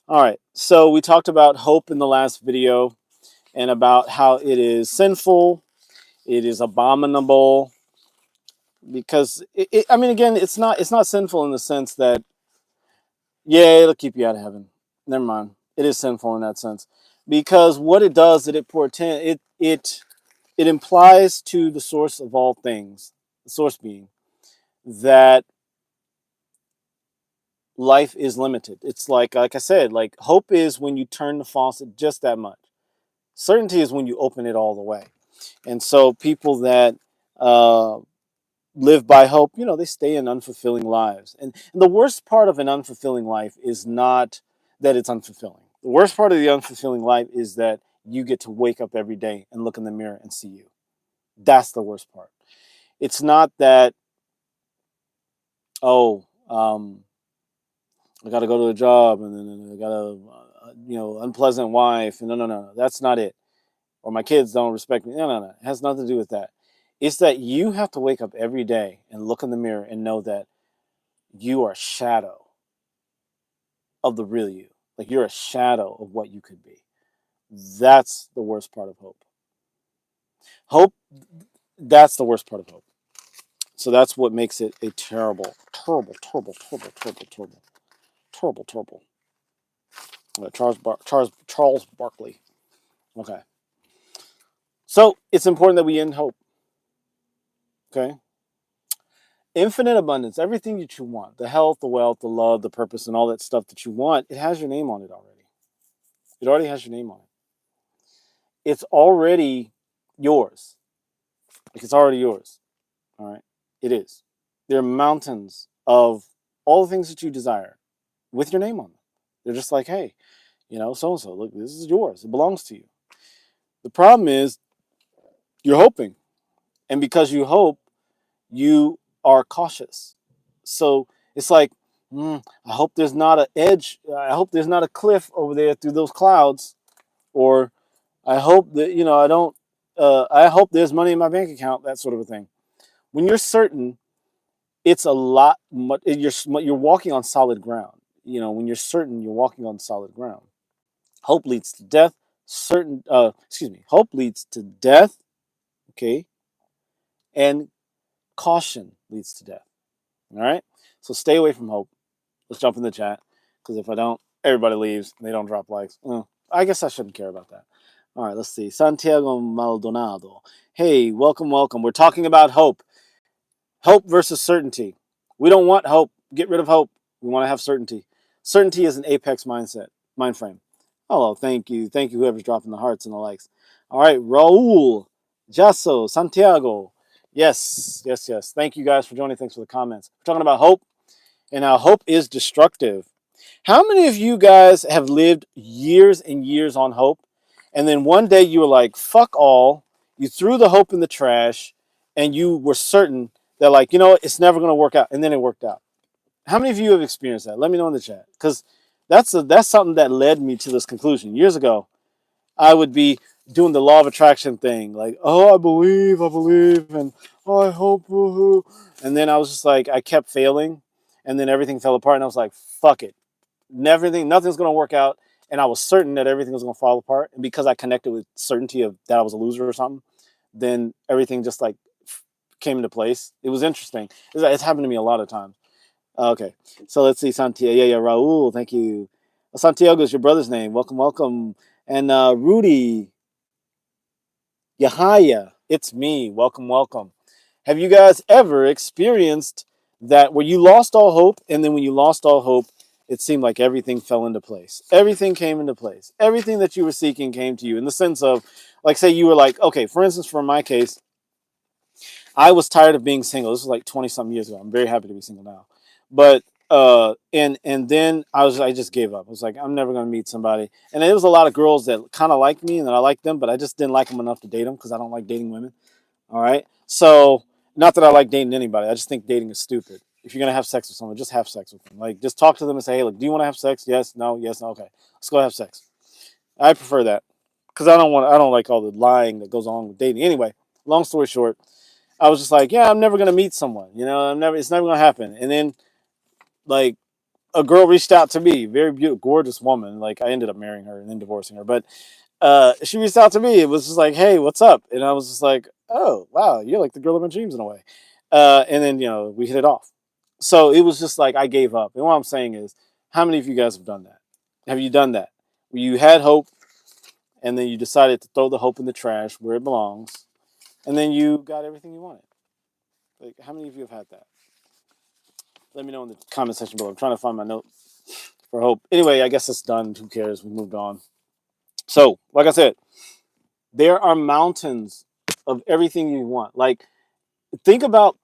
All right. So we talked about hope in the last video and about how it is sinful, it is abominable because I mean, again, it's not sinful in the sense that yeah, it'll keep you out of heaven. Never mind. It is sinful in that sense because what it does, that it portend it implies to the source of all things, the source being that life is limited. It's like I said, like hope is when you turn the faucet just that much. Certainty is when you open it all the way. And so people that uh, live by hope, they stay in unfulfilling lives. And the worst part of an unfulfilling life is not that it's unfulfilling. The worst part of the unfulfilling life is that you get to wake up every day and look in the mirror and see you. That's the worst part. It's not that, oh, I got to go to a job and then I got a, unpleasant wife. No, no, no, that's not it. Or my kids don't respect me. No, no, no. It has nothing to do with that. It's that you have to wake up every day and look in the mirror and know that you are a shadow of the real you. Like you're a shadow of what you could be. That's the worst part of hope. Hope, that's the worst part of hope. So that's what makes it a terrible, terrible, terrible, terrible, terrible, terrible, terrible, terrible. Charles Barkley. Okay. So it's important that we end hope. Okay. Infinite abundance, everything that you want, the health, the wealth, the love, the purpose, and all that stuff that you want, it has your name on it already. It already has your name on it. It's already yours. Like it's already yours. All right. It is. There are mountains of all the things that you desire with your name on them. They're just like, hey, so and so, look, this is yours. It belongs to you. The problem is you're hoping. And because you hope, you are cautious. So it's like, I hope there's not an edge. I hope there's not a cliff over there through those clouds. Or I hope that, I don't, I hope there's money in my bank account, that sort of a thing. When you're certain, it's a lot, you're walking on solid ground. When you're certain, you're walking on solid ground. Hope leads to death. Hope leads to death. Okay. And caution leads to death. All right. So stay away from hope. Let's jump in the chat because if I don't, everybody leaves and they don't drop likes. I guess I shouldn't care about that. All right, let's see. Santiago Maldonado. Hey, welcome, welcome. We're talking about hope. Hope versus certainty. We don't want hope. Get rid of hope. We want to have certainty. Certainty is an apex mindset, mind frame. Hello, thank you. Thank you, whoever's dropping the hearts and the likes. All right, Raul, Jasso, Santiago. Yes, yes, yes. Thank you guys for joining. Thanks for the comments. We're talking about hope and how hope is destructive. How many of you guys have lived years and years on hope, and then one day you were like, fuck all, you threw the hope in the trash, and you were certain that, like, it's never going to work out, and then it worked out? How many of you have experienced that? Let me know in the chat, because that's something that led me to this conclusion. Years ago, I would be doing the law of attraction thing, like, oh, I believe, and oh, I hope, woohoo. And then I was just like, I kept failing, and then everything fell apart, and I was like, fuck it. Nothing's going to work out. And I was certain that everything was going to fall apart. And because I connected with certainty of that I was a loser or something, then everything just like came into place. It was interesting. It's happened to me a lot of times. Okay. So let's see. Santiago. Yeah, Raul. Thank you. Santiago is your brother's name. Welcome, welcome. And Rudy. Yahaya. It's me. Welcome, welcome. Have you guys ever experienced that where you lost all hope, and then when you lost all hope, it seemed like everything fell into place? Everything came into place. Everything that you were seeking came to you in the sense of, like, say you were like, okay, for instance, for my case, I was tired of being single. This was like 20 something years ago. I'm very happy to be single now. But and then I just gave up. I was like, I'm never gonna meet somebody. And there was a lot of girls that kind of liked me and that I liked them, but I just didn't like them enough to date them because I don't like dating women. All right. So, not that I like dating anybody. I just think dating is stupid. If you're gonna have sex with someone, just have sex with them. Like, just talk to them and say, "Hey, look, do you want to have sex? Yes, no, yes, no. Okay, let's go have sex." I prefer that because I don't like all the lying that goes on with dating. Anyway, long story short, I was just like, "Yeah, I'm never gonna meet someone. It's never gonna happen." And then, like, a girl reached out to me, very beautiful, gorgeous woman. Like I ended up marrying her and then divorcing her, but she reached out to me. It was just like, hey, what's up? And I was just like, oh, wow, you're like the girl of my dreams in a way. And then, we hit it off. So it was just like, I gave up. And what I'm saying is, how many of you guys have done that? Have you done that? Where you had hope and then you decided to throw the hope in the trash where it belongs and then you got everything you wanted? Like, how many of you have had that? Let me know in the comment section below. I'm trying to find my note for hope. Anyway, I guess it's done. Who cares? We moved on. So, like I said, there are mountains of everything you want. Like, think about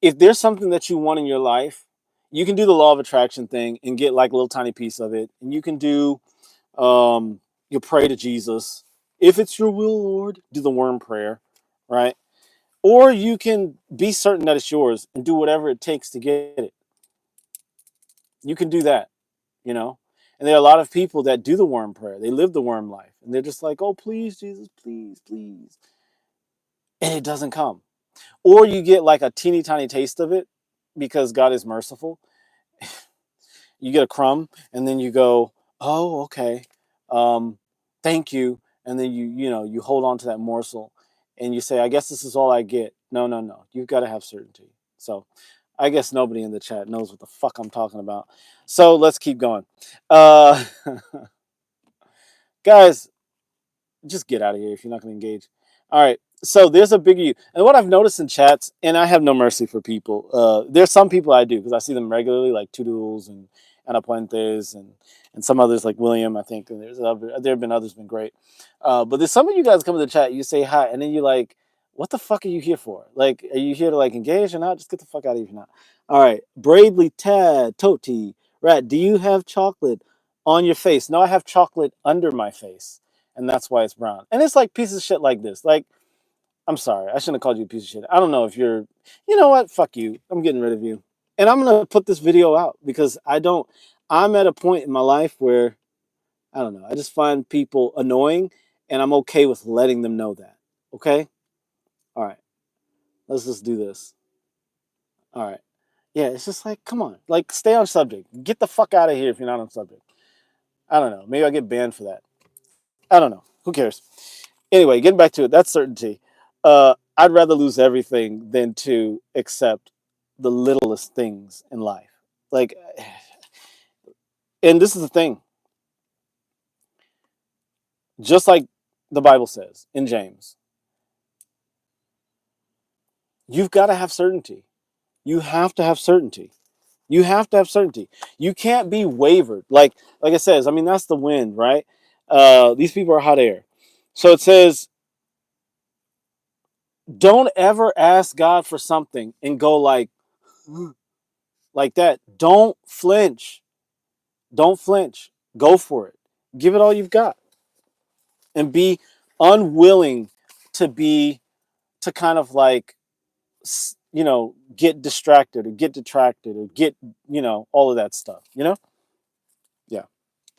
if there's something that you want in your life, you can do the law of attraction thing and get like a little tiny piece of it. And you can do, you pray to Jesus. If it's your will, Lord, do the worm prayer, right? Or you can be certain that it's yours and do whatever it takes to get it. You can do that, you know? And there are a lot of people that do the worm prayer. They live the worm life. And they're just like, oh, please, Jesus, please, please. And it doesn't come. Or you get like a teeny tiny taste of it because God is merciful. You get a crumb and then you go, oh, okay. Thank you. And then you hold on to that morsel and you say, I guess this is all I get. No, no, no. You've got to have certainty. So I guess nobody in the chat knows what the fuck I'm talking about. So let's keep going. Uh, guys, just get out of here if you're not going to engage. All right. So there's a biggie. And what I've noticed in chats, and I have no mercy for people. There's some people I do because I see them regularly, like Toodles and Anapuentes and some others like William, I think. And there have been others been great. But there's some of you guys come to the chat, you say hi, and then you're like, what the fuck are you here for? Like, are you here to like engage or not? Just get the fuck out of here if you're not. All right. Bravely Tad, Toti, Rat, do you have chocolate on your face? No, I have chocolate under my face. And that's why it's brown. And it's like pieces of shit like this. Like, I'm sorry, I shouldn't have called you a piece of shit. I don't know if you're, you know what? Fuck you. I'm getting rid of you. And I'm gonna put this video out because I'm at a point in my life where I don't know. I just find people annoying, and I'm okay with letting them know that. Okay. All right. Let's just do this. All right. Yeah, it's just like, come on, like, stay on subject. Get the fuck out of here if you're not on subject. I don't know. Maybe I get banned for that. I don't know. Who cares? Anyway, getting back to it, that's certainty. I'd rather lose everything than to accept the littlest things in life. Like, and this is the thing, just like the Bible says in James, you've got to have certainty. You have to have certainty. You have to have certainty. You can't be wavered. Like it says, I mean, that's the wind, right? These people are hot air. So it says, don't ever ask God for something and go like that. Don't flinch. Don't flinch. Go for it. Give it all you've got. And be unwilling to kind of like, get distracted or get detracted or get, all of that stuff, Yeah.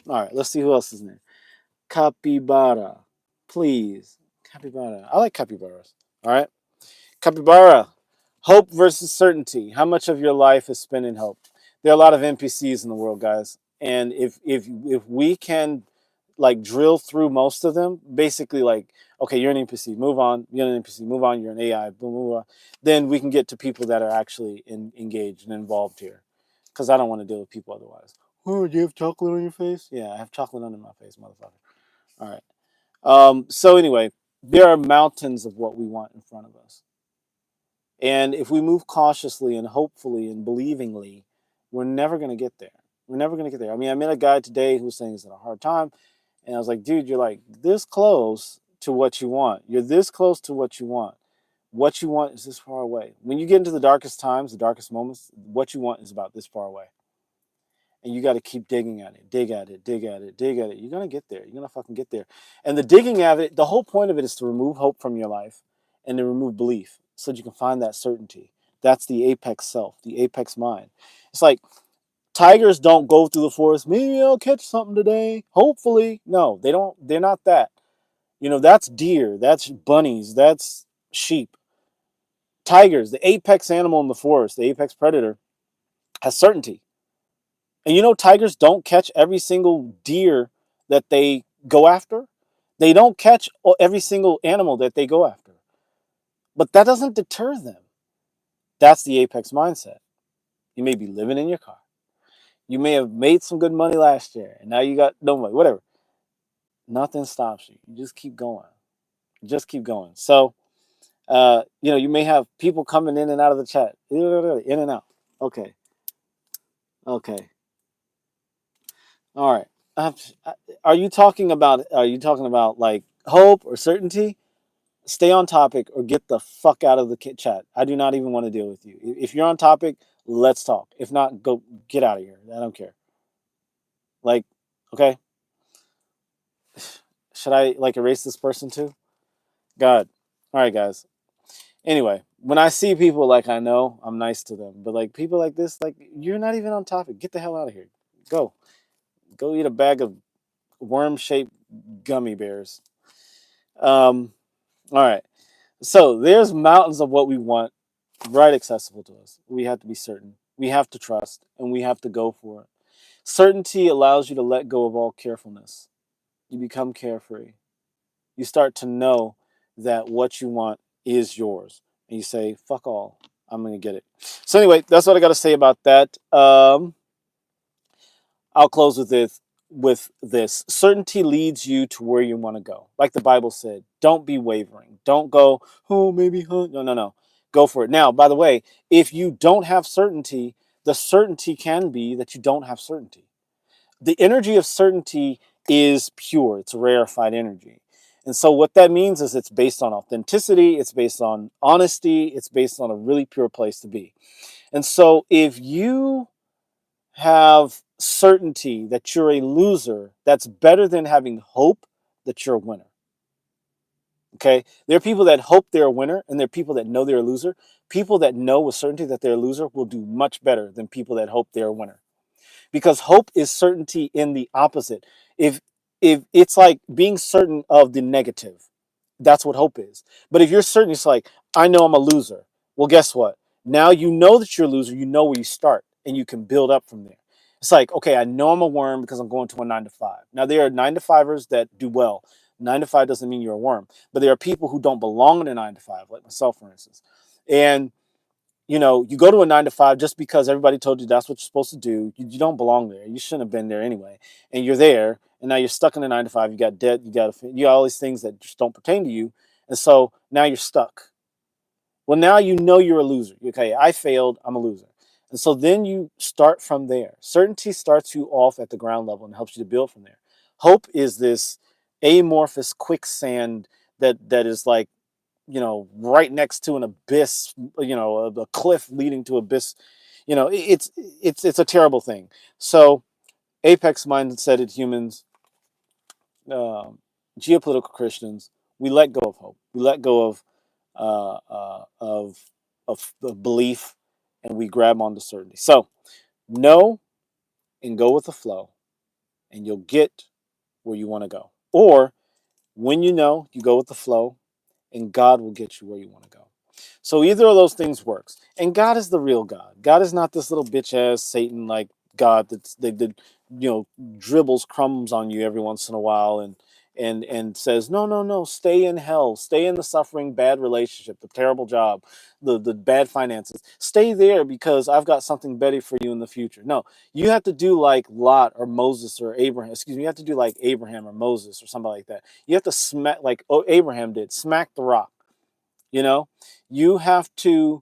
All right. Let's see who else is in there. Capybara. Please. Capybara. I like capybaras. All right. Capybara. Hope versus certainty. How much of your life is spent in hope? There are a lot of NPCs in the world, guys. And if we can like drill through most of them, basically like, okay, you're an NPC, move on. You're an NPC, move on. You're an AI, boom, move on. Then we can get to people that are actually engaged and involved here. Because I don't want to deal with people otherwise. Oh, do you have chocolate on your face? Yeah, I have chocolate under my face, motherfucker. All right. So anyway, there are mountains of what we want in front of us. And if we move cautiously and hopefully and believingly, we're never going to get there. We're never going to get there. I mean, I met a guy today who was saying he's had a hard time. And I was like, dude, you're like this close to what you want. You're this close to what you want. What you want is this far away. When you get into the darkest times, the darkest moments, what you want is about this far away. And you got to keep digging at it, dig at it, dig at it, dig at it. You're going to get there. You're going to fucking get there. And the digging at it, the whole point of it is to remove hope from your life and to remove belief so that you can find that certainty. That's the apex self, the apex mind. It's like tigers don't go through the forest. Maybe I'll catch something today. Hopefully. No, they don't. They're not that. That's deer. That's bunnies. That's sheep. Tigers, the apex animal in the forest, the apex predator, has certainty. And you know, tigers don't catch every single deer that they go after. They don't catch every single animal that they go after. But that doesn't deter them. That's the apex mindset. You may be living in your car. You may have made some good money last year, and now you got no money, whatever. Nothing stops you. You just keep going. Just keep going. So, you know, you may have people coming in and out of the chat, in and out. Okay. Okay. All right. Are you talking about? Are you talking about like hope or certainty? Stay on topic or get the fuck out of the chat. I do not even want to deal with you. If you're on topic, let's talk. If not, go get out of here. I don't care. Like, okay. Should I like erase this person too? God. All right, guys. Anyway, when I see people like I know, I'm nice to them. But like people like this, like you're not even on topic. Get the hell out of here. Go. Go eat a bag of worm-shaped gummy bears. All right. So there's mountains of what we want right accessible to us. We have to be certain. We have to trust and we have to go for it. Certainty allows you to let go of all carefulness. You become carefree. You start to know that what you want is yours. And you say, fuck all. I'm going to get it. So anyway, that's what I got to say about that. I'll close with this. Certainty leads you to where you want to go. Like the Bible said, don't be wavering. Don't go, oh, maybe, huh? No, no, no. Go for it. Now, by the way, if you don't have certainty, the certainty can be that you don't have certainty. The energy of certainty is pure. It's a rarefied energy. And so what that means is it's based on authenticity, it's based on honesty, it's based on a really pure place to be. And so if you have certainty that you're a loser, that's better than having hope that you're a winner. Okay? There are people that hope they're a winner, and there are people that know they're a loser. People that know with certainty that they're a loser will do much better than people that hope they're a winner. Because hope is certainty in the opposite. If it's like being certain of the negative, that's what hope is. But if you're certain, it's like, I know I'm a loser. Well, guess what? Now you know that you're a loser. You know where you start, and you can build up from there. It's like, okay, I know I'm a worm because I'm going to a 9 to 5. Now there are 9 to 5ers that do well. 9 to 5 doesn't mean you're a worm, but there are people who don't belong in a 9 to 5, like myself, for instance. And you know, you go to a 9 to 5 just because everybody told you that's what you're supposed to do. You don't belong there. You shouldn't have been there anyway. And you're there, and now you're stuck in a 9 to 5. You got debt. You got all these things that just don't pertain to you, and so now you're stuck. Well, now you know you're a loser. Okay, I failed. I'm a loser. And so then you start from there. Certainty starts you off at the ground level and helps you to build from there. Hope is this amorphous quicksand that is like, you know, right next to an abyss, you know, a cliff leading to abyss. You know, it's a terrible thing. So apex minded humans, geopolitical Christians, we let go of hope. We let go uh, uh, of of belief, and we grab onto certainty. So know and go with the flow, and you'll get where you want to go. Or when you know, you go with the flow, and God will get you where you want to go. So either of those things works. And God is the real God. God is not this little bitch ass Satan like God that you know dribbles crumbs on you every once in a while and says, no, no, no, stay in hell, stay in the suffering, bad relationship, the terrible job, the bad finances. Stay there because I've got something better for you in the future. No, you have to do like Lot or Moses or Abraham. Excuse me, you have to do like Abraham or Moses or somebody like that. You have to smack like Abraham did, smack the rock. You know, you have to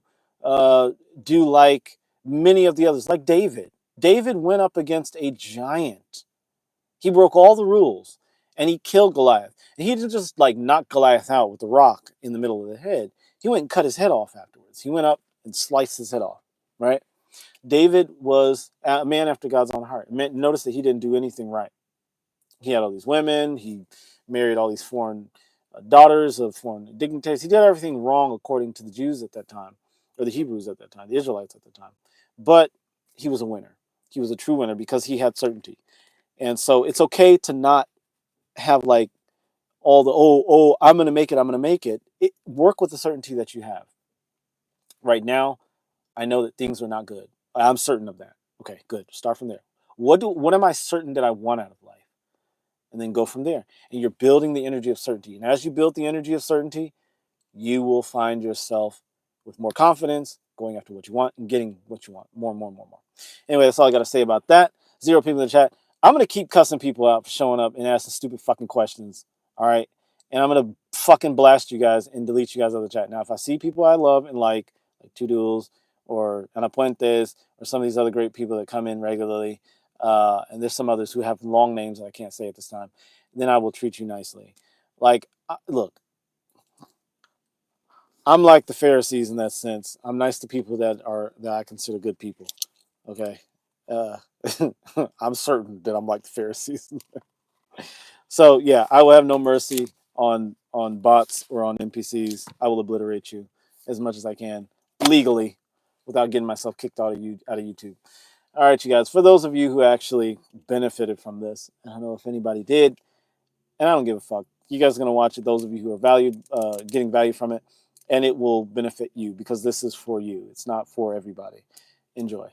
do like many of the others, like David. David went up against a giant. He broke all the rules and he killed Goliath. And he didn't just like knock Goliath out with the rock in the middle of the head. He went and cut his head off afterwards. He went up and sliced his head off, right? David was a man after God's own heart. Notice that he didn't do anything right. He had all these women. He married all these foreign daughters of foreign dignitaries. He did everything wrong according to the Jews at that time, or the Hebrews at that time, the Israelites at the time. But he was a winner. He was a true winner because he had certainty. And so it's okay to not have like all the, I'm going to make it, I'm going to make it. Work with the certainty that you have. Right now, I know that things are not good. I'm certain of that. Okay, good. Start from there. What am I certain that I want out of life? And then go from there. And you're building the energy of certainty. And as you build the energy of certainty, you will find yourself with more confidence, going after what you want and getting what you want. More and more and more and more. Anyway, that's all I got to say about that. 0 people in the chat. I'm going to keep cussing people out for showing up and asking stupid fucking questions. All right. And I'm going to fucking blast you guys and delete you guys out of the chat. Now, if I see people I love and like Two Duels or Ana Puentes or some of these other great people that come in regularly, and there's some others who have long names that I can't say at this time, then I will treat you nicely. Like, look, I'm like the Pharisees in that sense. I'm nice to people that I consider good people. Okay, uh, I'm certain that I'm like the Pharisees. So yeah, I will have no mercy on bots or on NPCs. I will obliterate you as much as I can legally, without getting myself kicked out of YouTube. All right, you guys. For those of you who actually benefited from this, I don't know if anybody did, and I don't give a fuck. You guys are gonna watch it. Those of you who are getting value from it, and it will benefit you because this is for you. It's not for everybody. Enjoy.